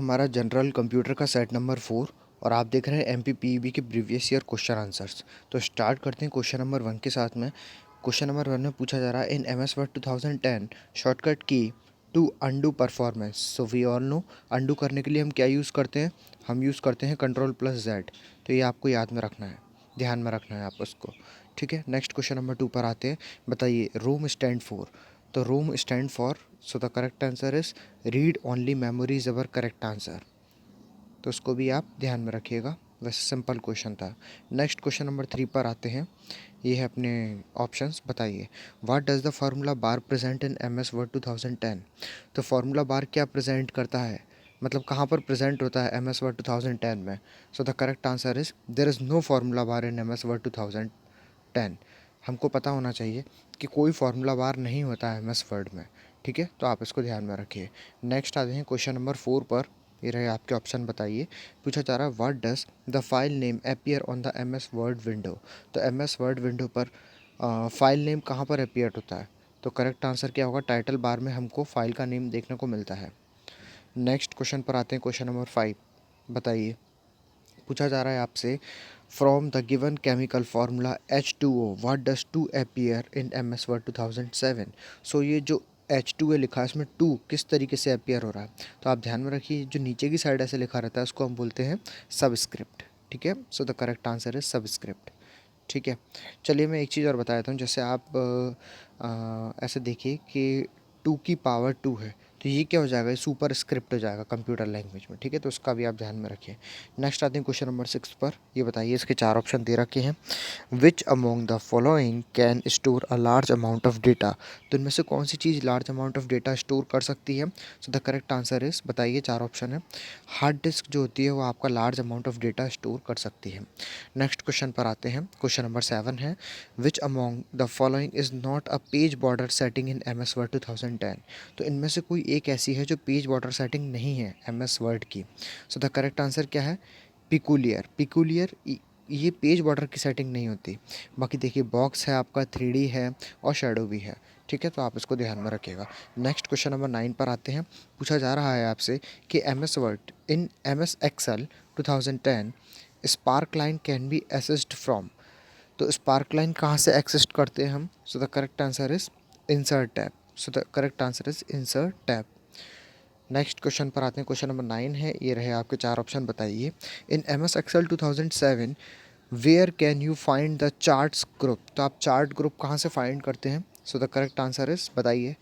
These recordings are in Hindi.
हमारा जनरल कंप्यूटर का सेट नंबर 4 और आप देख रहे हैं एमपीपीईबी के प्रीवियस ईयर क्वेश्चन आंसर्स। तो स्टार्ट करते हैं क्वेश्चन नंबर 1 के साथ में। क्वेश्चन नंबर 1 में पूछा जा रहा है in MS Word 2010 shortcut key to undo performance. So we all know undo करने के लिए हम क्या यूज़ करते हैं, हम यूज़ करते हैं कंट्रोल+Z। तो ये आपको याद में रखना है, ध्यान में रखना है आप उसको। ठीक है, नेक्स्ट क्वेश्चन नंबर 2 पर आते हैं। बताइए रोम स्टैंड फॉर। तो ROM stand for, so the correct answer is read only memory is our correct answer. तो उसको भी आप ध्यान में रखिएगा, वैसे सिंपल क्वेश्चन था। नेक्स्ट क्वेश्चन नंबर 3 पर आते हैं। ये है अपने ऑप्शंस। बताइए what does the formula bar present in M S Word 2010। तो फार्मूला बार क्या प्रेजेंट करता है, मतलब कहाँ पर प्रेजेंट होता है एम एस वर्ड 2010 में। So the correct answer is there is no formula bar in M S Word 2010। हमको पता होना चाहिए कि कोई फार्मूला बार नहीं होता है एम एस वर्ड में। ठीक है, तो आप इसको ध्यान में रखिए। नेक्स्ट आते हैं क्वेश्चन नंबर 4 पर। ये रहे आपके ऑप्शन। बताइए पूछा जा रहा है what does the file name appear on the M S Word window. तो एम एस वर्ड विंडो पर फाइल नेम कहाँ पर अपीयर होता है। तो करेक्ट आंसर क्या होगा, टाइटल बार में हमको फाइल का नेम देखने को मिलता है। नेक्स्ट क्वेश्चन पर आते हैं, क्वेश्चन नंबर 5। बताइए पूछा जा रहा है आपसे from the given chemical formula H2O what does two appear in M S Word 2007। So ये जो H2A लिखा है इसमें टू किस तरीके से अपीयर हो रहा है। तो आप ध्यान में रखिए, जो नीचे की साइड ऐसे लिखा रहता है उसको हम बोलते हैं सबस्क्रिप्ट। ठीक है, so the correct answer is subscript. ठीक है, चलिए मैं एक चीज़ और बता देता हूँ। जैसे आप ऐसे देखिए कि 2 की पावर 2 है, तो ये क्या हो जाएगा, ये सुपर स्क्रिप्ट हो जाएगा कंप्यूटर लैंग्वेज में। ठीक है, तो उसका भी आप ध्यान में रखिए। नेक्स्ट आते हैं क्वेश्चन नंबर 6 पर। ये बताइए, इसके 4 ऑप्शन दे रखे हैं। Which among the following can store a large amount of data. तो इनमें से कौन सी चीज़ large amount of data store कर सकती है। So the correct answer is, बताइए 4 ऑप्शन है। हार्ड डिस्क जो होती है वो आपका large amount of data store कर सकती है। नेक्स्ट क्वेश्चन पर आते हैं, क्वेश्चन नंबर 7 है which among the following is not a page border setting in M S Word 2010। तो इनमें से कोई एक ऐसी है जो पेज बॉर्डर सेटिंग नहीं है एम एस वर्ड की। सो द करेक्ट आंसर क्या है, पिकुलियर। पिकुलियर ये पेज बॉर्डर की सेटिंग नहीं होती। बाकी देखिए बॉक्स है आपका, 3D है और शेडो भी है। ठीक है, तो आप इसको ध्यान में रखिएगा। नेक्स्ट क्वेश्चन नंबर 9 पर आते हैं। पूछा जा रहा है आपसे कि M S Word in M S Excel 2010 sparkline can be accessed from. तो स्पार्क लाइन कहाँ से एक्सेस करते हैं हम। So the correct answer is insert tab. So the correct answer is insert tab. Next question पर आते हैं, क्वेश्चन नंबर 9 है। ये रहे आपके 4 ऑप्शन। बताइए in M S Excel 2007 where can you find the charts group. तो आप चार्ट ग्रुप कहाँ से फाइंड करते हैं। So the correct answer is, बताइए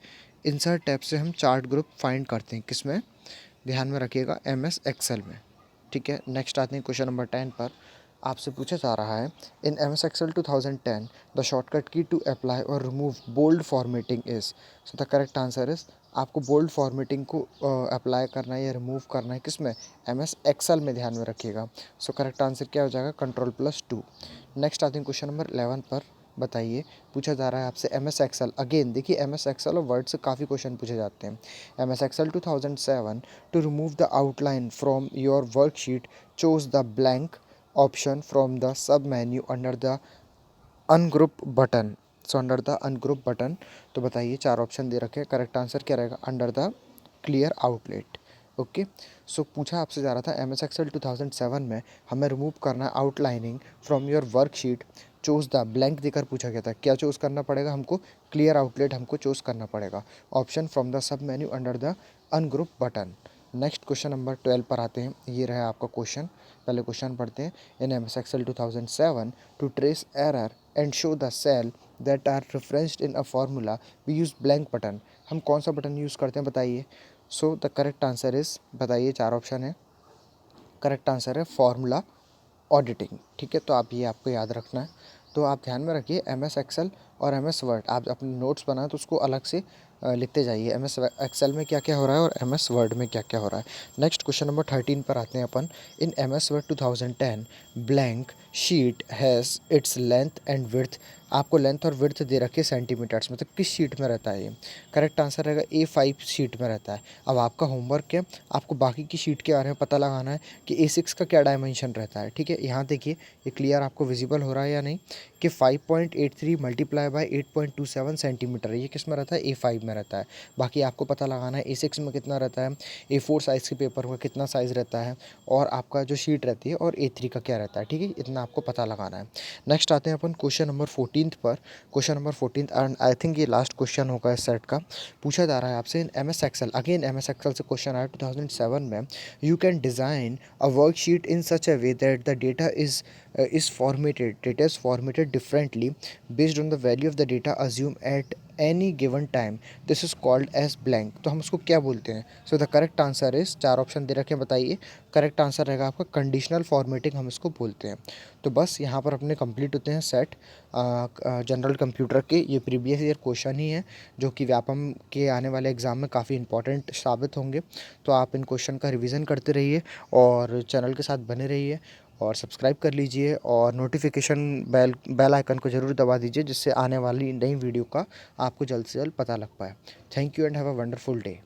इंसर्ट टैब से हम चार्ट ग्रुप फाइंड करते हैं। किस में, ध्यान में रखिएगा, एम एस एक्सेल में। ठीक है, नेक्स्ट आते हैं क्वेश्चन नंबर 10 पर। आपसे पूछा जा रहा है in M S Excel 2010 the shortcut key to apply और remove bold formatting is. So the correct answer is, आपको बोल्ड फॉर्मेटिंग को अप्लाई करना है या रिमूव करना है किस में, एम एस एक्सेल में, ध्यान में रखिएगा। सो करेक्ट आंसर क्या हो जाएगा, कंट्रोल+2। नेक्स्ट आते हैं क्वेश्चन नंबर 11 पर। बताइए पूछा जा रहा है आपसे एम एस एक्सेल। अगेन देखिए एम एस एक्सेल और वर्ड से काफ़ी क्वेश्चन पूछे जाते हैं। MS Excel 2007 to remove the outline from your worksheet choose the blank option from the submenu under the ungroup button. So under the ungroup button. तो बताइए 4 ऑप्शन दे रखे हैं, करेक्ट आंसर क्या रहेगा, under the clear outlet. Okay, so पूछा आपसे जा रहा था एम एस एक्सेल 2007 में हमें रिमूव करना है outlining from your worksheet choose the blank देकर पूछा गया था। क्या चूज़ करना पड़ेगा हमको, क्लियर आउटलेट हमको चूज़ करना पड़ेगा। Option from the submenu under the ungroup button. Next question number 12 पर आते हैं। ये रहा आपका क्वेश्चन। पहले क्वेश्चन पढ़ते हैं। In M S Excel 2007 to trace error and show the cell that are referenced in a formula we use blank button. हम कौन सा बटन यूज़ करते हैं, बताइए। So the correct answer is, बताइए 4 ऑप्शन है। करेक्ट आंसर है फार्मूला ऑडिटिंग। ठीक है, तो आप ये आपको याद रखना है। तो आप ध्यान में रखिए एम एस एक्सेल और एम एस वर्ड, आप अपने नोट्स बनाएं तो उसको अलग से लिखते जाइए, एम एस एक्सेल में क्या क्या हो रहा है और एम एस वर्ड में क्या क्या हो रहा है। नेक्स्ट क्वेश्चन नंबर 13 पर आते हैं अपन। In M S Word 2010 blank sheet has its length and width आपको लेंथ और विड्थ दे रखी है सेंटीमीटर्स, मतलब किस शीट में रहता है ये। करेक्ट आंसर रहेगा A5 शीट में रहता है। अब आपका होमवर्क है, आपको बाकी की शीट के बारे में पता लगाना है कि A6 का क्या डायमेंशन रहता है। ठीक है, यहाँ देखिए ये क्लियर आपको विजिबल हो रहा है या नहीं कि 5.83 मल्टीप्लाई बाय 8.27 सेंटीमीटर, ये किस में रहता है, A5 में रहता है। बाकी आपको पता लगाना है A6 में कितना रहता है, A4 साइज़ के पेपर में कितना साइज़ रहता है, और आपका जो शीट रहती है, और A3 का क्या रहता है। ठीक है, इतना आपको पता लगाना है। नेक्स्ट आते हैं अपन क्वेश्चन नंबर 14 पर। Question number 14 and I think ये लास्ट क्वेश्चन होगा इस सेट का। पूछा जा रहा है आपसे in MS Excel, again MS Excel से क्वेश्चन आया 2007 में। You can design a worksheet in such a way that the data is formatted, data is formatted differently based on the value of the data assumed at any given time. This is called as blank. तो हम उसको क्या बोलते हैं? So the correct answer is, चार ऑप्शन दे रखे हैं, बताइए। करेक्ट आंसर रहेगा आपका कंडीशनल फॉर्मेटिंग, हम इसको बोलते हैं। तो बस यहाँ पर अपने कंप्लीट होते हैं सेट जनरल कंप्यूटर के। ये प्रीवियस ईयर क्वेश्चन ही है जो कि व्यापम के आने वाले एग्ज़ाम में काफ़ी इंपॉर्टेंट साबित होंगे। तो आप इन क्वेश्चन का रिवीजन करते रहिए और चैनल के साथ बने रहिए और सब्सक्राइब कर लीजिए और नोटिफिकेशन बेल आइकन को ज़रूर दबा दीजिए, जिससे आने वाली नई वीडियो का आपको जल्द से जल्द पता लग पाए। Thank you and have a wonderful day.